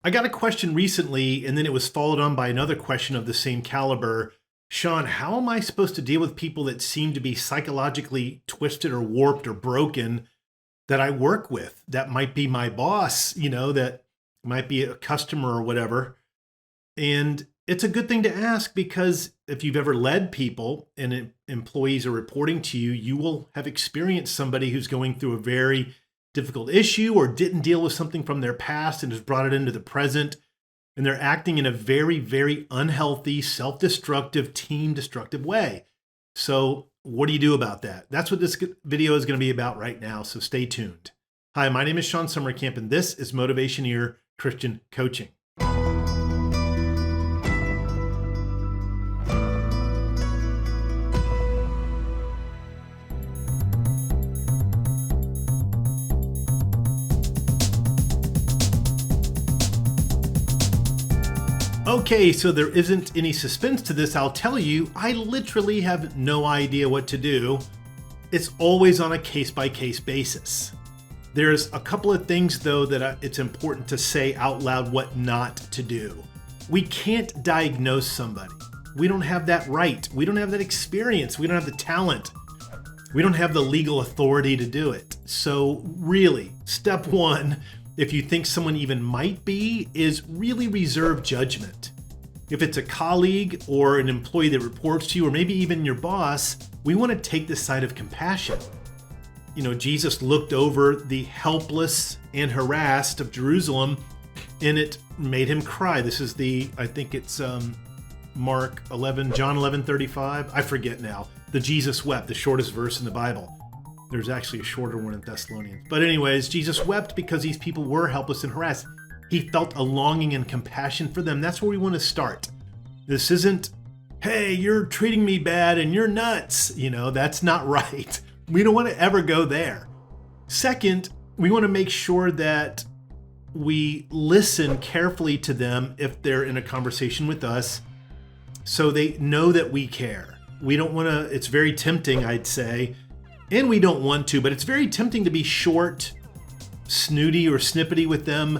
I got a question recently, and then it was followed on by another question of the same caliber. Shawn, how am I supposed to deal with people that seem to be psychologically twisted or warped or broken that I work with? That might be my boss, that might be a customer or whatever. And it's a good thing to ask, because if you've ever led people and employees are reporting to you, you will have experienced somebody who's going through a very difficult issue or didn't deal with something from their past and has brought it into the present. And they're acting in a very, very unhealthy, self-destructive, team-destructive way. So what do you do about that? That's what this video is going to be about right now. So stay tuned. Hi, my name is Shawn Sommerkamp, and this is Motivationeer Christian Coaching. Okay, so there isn't any suspense to this. I'll tell you, I literally have no idea what to do. It's always on a case-by-case basis. There's a couple of things, though, that it's important to say out loud what not to do. We can't diagnose somebody. We don't have that right. We don't have that experience. We don't have the talent. We don't have the legal authority to do it. So really, step one, if you think someone even might be, is really reserve judgment. If it's a colleague or an employee that reports to you, or maybe even your boss, we want to take the side of compassion. Jesus looked over the helpless and harassed of Jerusalem, and it made him cry. This is I think it's John 11:35. I forget now. The Jesus wept, the shortest verse in the Bible. There's actually a shorter one in Thessalonians. But anyways, Jesus wept because these people were helpless and harassed. He felt a longing and compassion for them. That's where we want to start. This isn't, hey, you're treating me bad and you're nuts. That's not right. We don't want to ever go there. Second, we want to make sure that we listen carefully to them if they're in a conversation with us, so they know that we care. We don't want to, it's very tempting, I'd say, and we don't want to, but it's very tempting to be short, snooty, or snippety with them,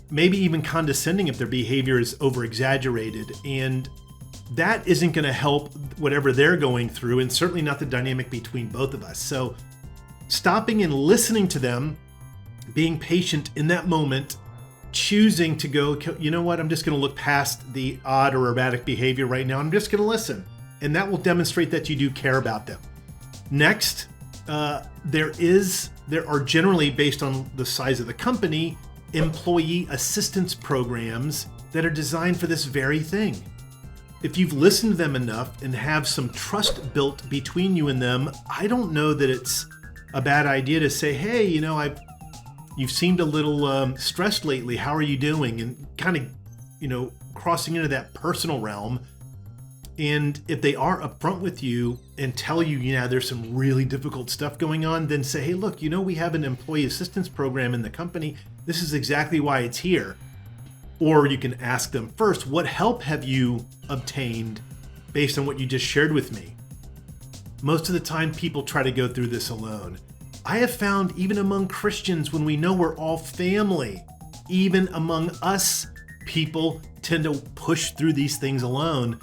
maybe even condescending if their behavior is over-exaggerated. And that isn't going to help whatever they're going through, and certainly not the dynamic between both of us. So stopping and listening to them, being patient in that moment, choosing to go, you know what, I'm just going to look past the odd or erratic behavior right now. I'm just going to listen. And that will demonstrate that you do care about them. Next, there are generally, based on the size of the company, employee assistance programs that are designed for this very thing. If you've listened to them enough and have some trust built between you and them, I don't know that it's a bad idea to say, hey, you've seemed a little stressed lately. How are you doing? And kind of, crossing into that personal realm. And if they are upfront with you and tell you, there's some really difficult stuff going on, then say, hey, look, we have an employee assistance program in the company. This is exactly why it's here. Or you can ask them first, what help have you obtained based on what you just shared with me? Most of the time, people try to go through this alone. I have found even among Christians, when we know we're all family, even among us, people tend to push through these things alone.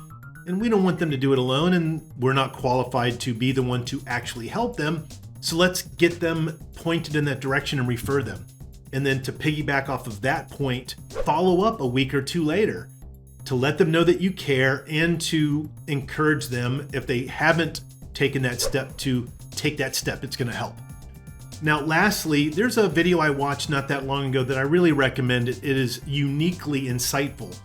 And we don't want them to do it alone, and we're not qualified to be the one to actually help them. So let's get them pointed in that direction and refer them. And then to piggyback off of that point, follow up a week or two later to let them know that you care and to encourage them, if they haven't taken that step, to take that step. It's going to help. Now, lastly, there's a video I watched not that long ago that I really recommend. It is uniquely insightful.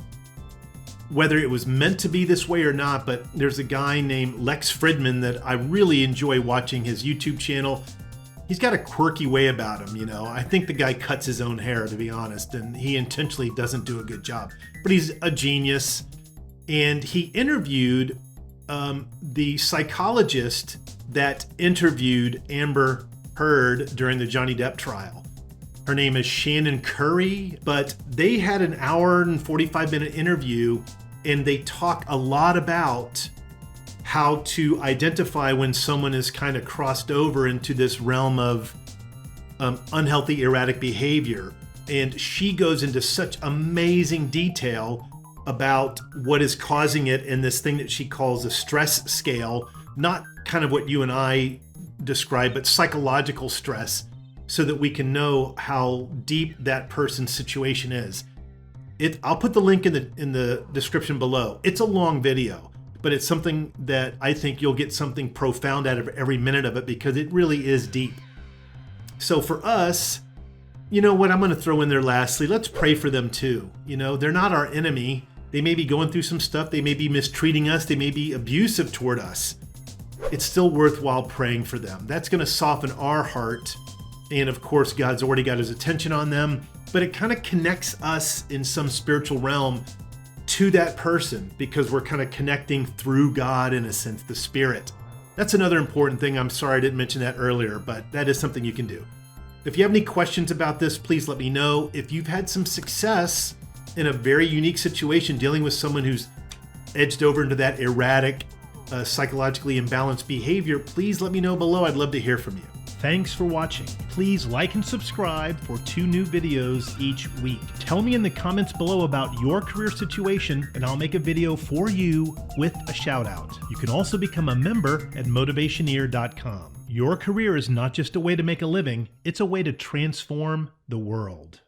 Whether it was meant to be this way or not, but there's a guy named Lex Friedman that I really enjoy watching his YouTube channel. He's got a quirky way about him, I think the guy cuts his own hair, to be honest, and he intentionally doesn't do a good job. But he's a genius, and he interviewed the psychologist that interviewed Amber Heard during the Johnny Depp trial. Her name is Shannon Curray, but they had an hour and 45-minute interview, and they talk a lot about how to identify when someone is kind of crossed over into this realm of unhealthy, erratic behavior. And she goes into such amazing detail about what is causing it in this thing that she calls a stress scale, not kind of what you and I describe, but psychological stress, so that we can know how deep that person's situation is. I'll put the link in the description below. It's a long video, but it's something that I think you'll get something profound out of every minute of it, because it really is deep. So for us, you know what I'm going to throw in there lastly, let's pray for them too. You know, they're not our enemy. They may be going through some stuff. They may be mistreating us. They may be abusive toward us. It's still worthwhile praying for them. That's going to soften our heart. And of course, God's already got his attention on them, but it kind of connects us in some spiritual realm to that person, because we're kind of connecting through God, in a sense, the Spirit. That's another important thing. I'm sorry I didn't mention that earlier, but that is something you can do. If you have any questions about this, please let me know. If you've had some success in a very unique situation dealing with someone who's edged over into that erratic, psychologically imbalanced behavior, please let me know below. I'd love to hear from you. Thanks for watching. Please like and subscribe for 2 new videos each week. Tell me in the comments below about your career situation, and I'll make a video for you with a shout out. You can also become a member at Motivationeer.com. Your career is not just a way to make a living, it's a way to transform the world.